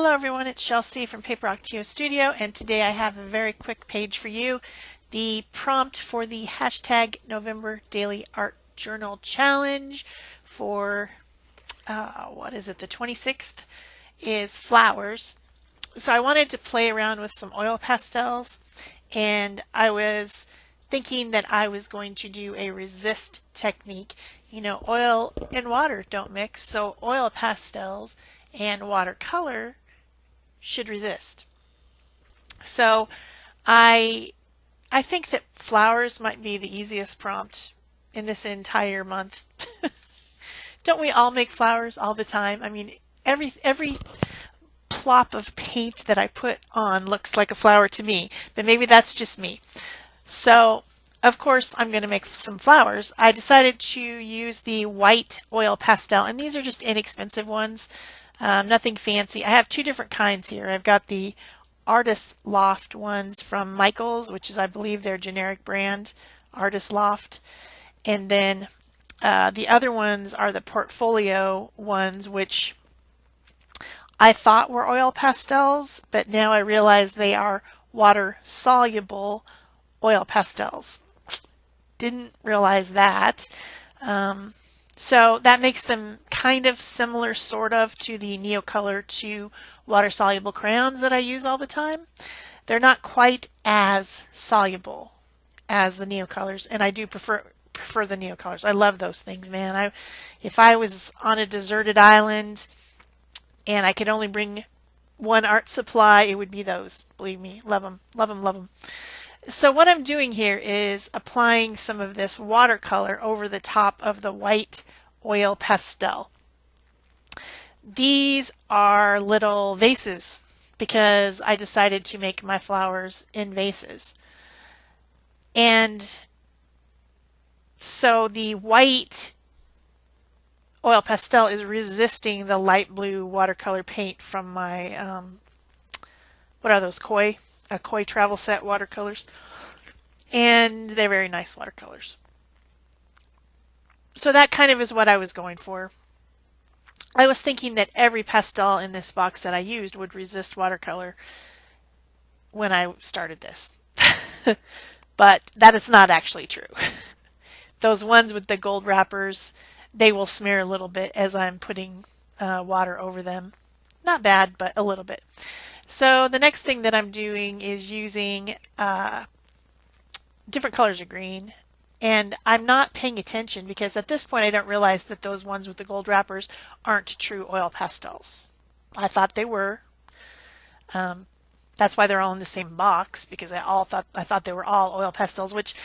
Hello everyone, it's Shel from Paper Rock TO Studio, and today I have a very quick page for you. The prompt for the hashtag November Daily Art Journal Challenge for, the 26th is flowers. So I wanted to play around with some oil pastels, and I was thinking that I was going to do a resist technique. You know, oil and water don't mix, so oil pastels and watercolor should resist. So I think that flowers might be the easiest prompt in this entire month. Don't we all make flowers all the time? I mean, every plop of paint that I put on looks like a flower to me, but maybe that's just me. So, of course, I'm going to make some flowers. I decided to use the white oil pastel, and these are just inexpensive ones. Nothing fancy. I have two different kinds here. I've got the Artist Loft ones from Michaels, which is, I believe, their generic brand, Artist Loft. And then the other ones are the Portfolio ones, which I thought were oil pastels, but now I realize they are water-soluble oil pastels. Didn't realize that. So that makes them kind of similar, sort of, to the Neocolor 2 water-soluble crayons that I use all the time. They're not quite as soluble as the Neocolors, and I do prefer the Neocolors. I love those things, man. If I was on a deserted island and I could only bring one art supply, it would be those. Believe me, love them, love them, love them. So what I'm doing here is applying some of this watercolor over the top of the white oil pastel. These are little vases because I decided to make my flowers in vases. And so the white oil pastel is resisting the light blue watercolor paint from my, what are those, koi travel set watercolors, and they're very nice watercolors. So that kind of is what I was going for. I was thinking that every pastel in this box that I used would resist watercolor when I started this. But that is not actually true. Those ones with the gold wrappers, they will smear a little bit as I'm putting water over them. Not bad, but a little bit. So the next thing that I'm doing is using different colors of green, and I'm not paying attention because at this point I don't realize that those ones with the gold wrappers aren't true oil pastels. I thought they were. That's why they're all in the same box, because I thought they were all oil pastels, which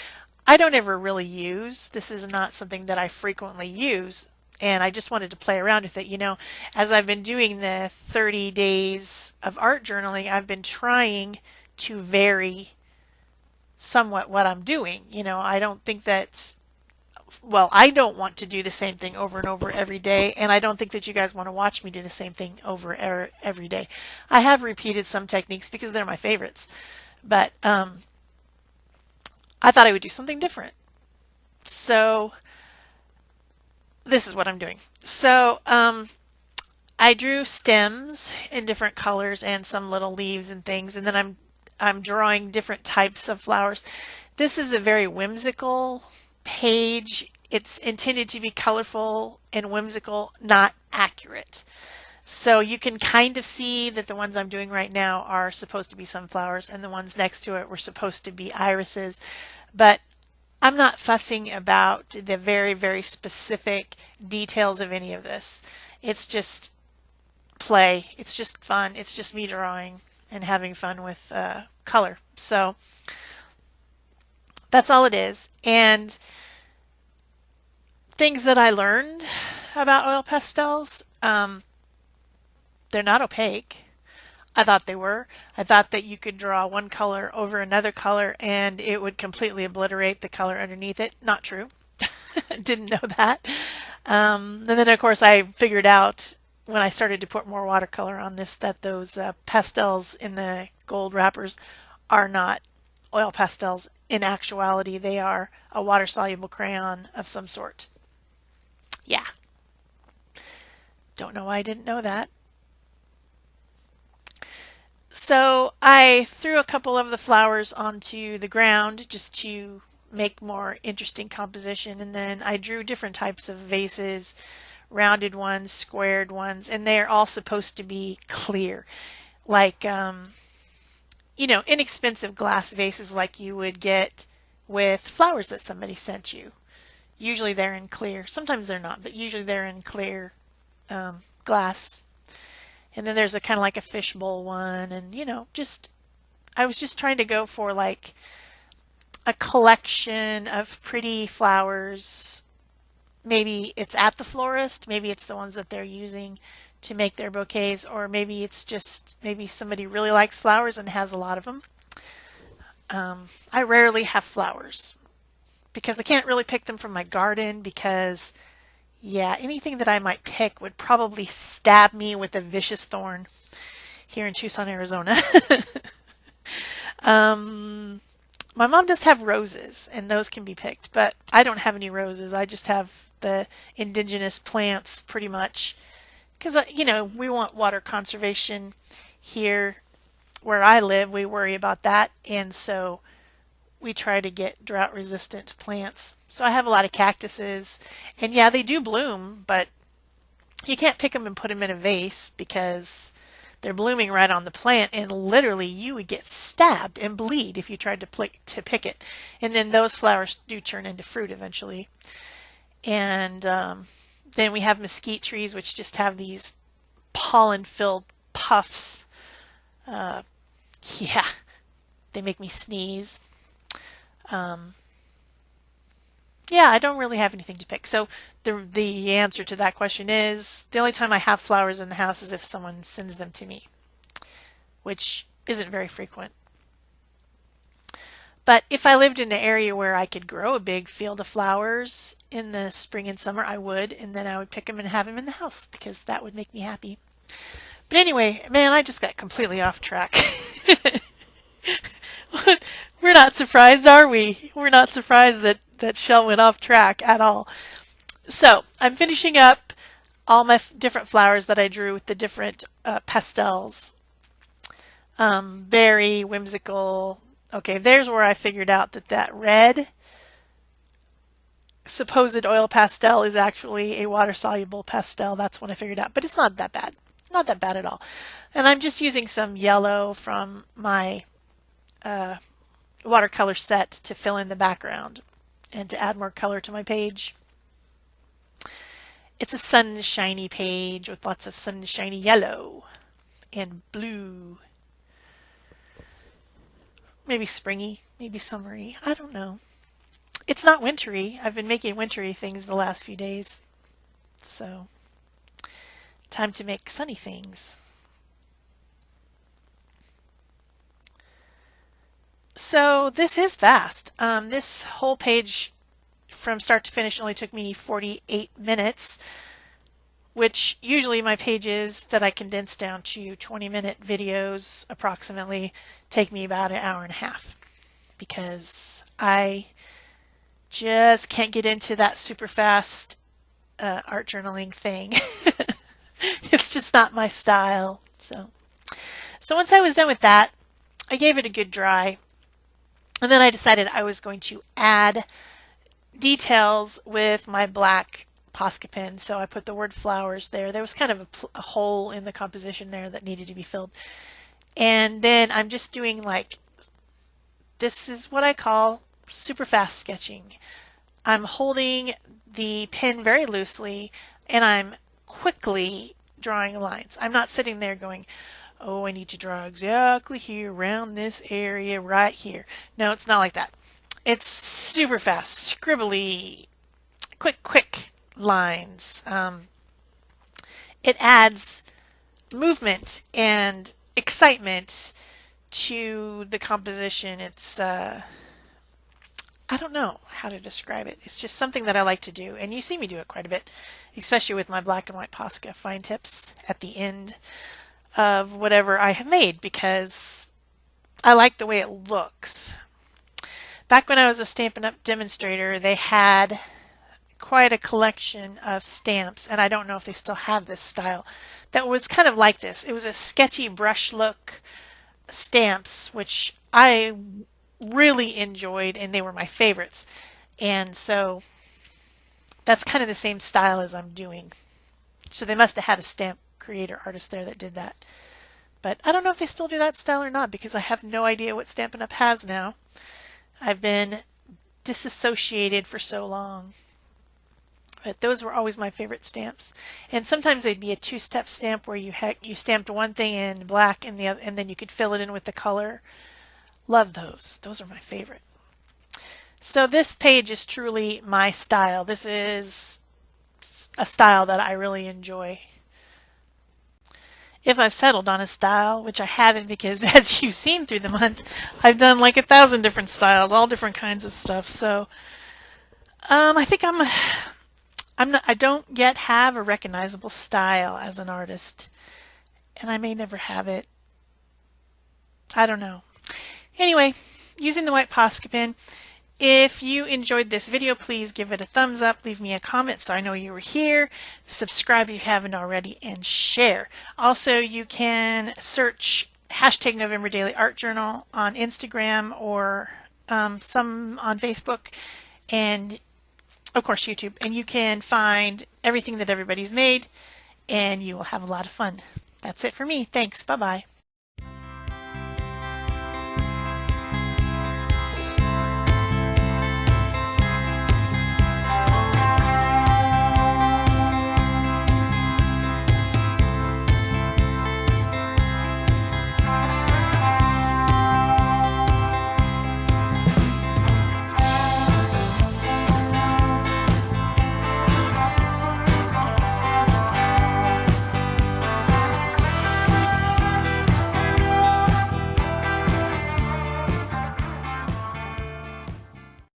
I don't ever really use. This is not something that I frequently use. And I just wanted to play around with it. You know, as I've been doing the 30 days of art journaling, I've been trying to vary somewhat what I'm doing. You know, I don't think that, well, I don't want to do the same thing over and over every day, and I don't think that you guys want to watch me do the same thing over every day. I have repeated some techniques because they're my favorites, but I thought I would do something different. So this is what I'm doing. So I drew stems in different colors and some little leaves and things, and then I'm drawing different types of flowers. This is a very whimsical page. It's intended to be colorful and whimsical, not accurate. So you can kind of see that the ones I'm doing right now are supposed to be sunflowers, and the ones next to it were supposed to be irises, but I'm not fussing about the very, very specific details of any of this. It's just play. It's just fun. It's just me drawing and having fun with color. So that's all it is. And things that I learned about oil pastels, they're not opaque. I thought they were. I thought that you could draw one color over another color and it would completely obliterate the color underneath it. Not true. Didn't know that. And then, of course, I figured out when I started to put more watercolor on this that those pastels in the gold wrappers are not oil pastels. In actuality, they are a water-soluble crayon of some sort. Yeah. Don't know why I didn't know that. So I threw a couple of the flowers onto the ground just to make more interesting composition, and then I drew different types of vases, rounded ones, squared ones, and they're all supposed to be clear, like inexpensive glass vases like you would get with flowers that somebody sent you. Usually they're in clear. Sometimes they're not, but usually they're in clear glass. And then there's a kind of like a fishbowl one, and just I was just trying to go for like a collection of pretty flowers. Maybe it's at the florist, maybe it's the ones that they're using to make their bouquets, or maybe it's just maybe somebody really likes flowers and has a lot of them. I rarely have flowers because I can't really pick them from my garden because, yeah, anything that I might pick would probably stab me with a vicious thorn here in Tucson, Arizona. um, my mom does have roses, and those can be picked, but I don't have any roses. I just have the indigenous plants pretty much because, we want water conservation here where I live. We worry about that, and so we try to get drought resistant plants. So I have a lot of cactuses, and yeah, they do bloom, but you can't pick them and put them in a vase because they're blooming right on the plant, and literally you would get stabbed and bleed if you tried to pick it. And then those flowers do turn into fruit eventually. And then we have mesquite trees, which just have these pollen-filled puffs. Uh, yeah, they make me sneeze. Um, yeah, I don't really have anything to pick. So the answer to that question is the only time I have flowers in the house is if someone sends them to me, which isn't very frequent. But if I lived in an area where I could grow a big field of flowers in the spring and summer, I would, and then I would pick them and have them in the house because that would make me happy. But anyway, man, I just got completely off track. We're not surprised, are we? We're not surprised that Shel went off track at all. So I'm finishing up all my different flowers that I drew with the different pastels. Very whimsical. Okay, there's where I figured out that red supposed oil pastel is actually a water-soluble pastel. That's when I figured out, but it's not that bad. It's not that bad at all. And I'm just using some yellow from my watercolor set to fill in the background and to add more color to my page. It's a sunshiny page with lots of sunshiny yellow and blue. Maybe springy, maybe summery. I don't know. It's not wintry. I've been making wintry things the last few days. So, time to make sunny things. So this is fast. This whole page from start to finish only took me 48 minutes, which usually my pages that I condense down to 20-minute videos approximately take me about an hour and a half because I just can't get into that super fast art journaling thing. It's just not my style. So once I was done with that, I gave it a good dry. And then I decided I was going to add details with my black Posca pen. So I put the word flowers there. There was kind of a hole in the composition there that needed to be filled. And then I'm just doing this is what I call super fast sketching. I'm holding the pen very loosely and I'm quickly drawing lines. I'm not sitting there going, oh, I need to draw exactly here around this area right here. No, it's not like that. It's super fast, scribbly, quick lines. It adds movement and excitement to the composition. It's I don't know how to describe it. It's just something that I like to do, and you see me do it quite a bit, especially with my black and white Posca fine tips at the end of whatever I have made because I like the way it looks. Back when I was a Stampin' Up! Demonstrator, they had quite a collection of stamps, and I don't know if they still have this style, that was kind of like this. It was a sketchy brush look, stamps, which I really enjoyed, and they were my favorites. And so that's kind of the same style as I'm doing. So they must have had a stamp creator artist there that did that. But I don't know if they still do that style or not because I have no idea what Stampin' Up! Has now. I've been disassociated for so long. But those were always my favorite stamps. And sometimes they'd be a two-step stamp where you stamped one thing in black and then you could fill it in with the color. Love those. Those are my favorite. So this page is truly my style. This is a style that I really enjoy. If I've settled on a style, which I haven't because as you've seen through the month, I've done like 1,000 different styles, all different kinds of stuff. So I think I don't yet have a recognizable style as an artist, and I may never have it. I don't know. Anyway, using the white Posca pen. If you enjoyed this video, please give it a thumbs up, leave me a comment so I know you were here, subscribe if you haven't already, and share. Also, you can search hashtag November Daily Art Journal on Instagram or some on Facebook and, of course, YouTube. And you can find everything that everybody's made, and you will have a lot of fun. That's it for me. Thanks. Bye-bye.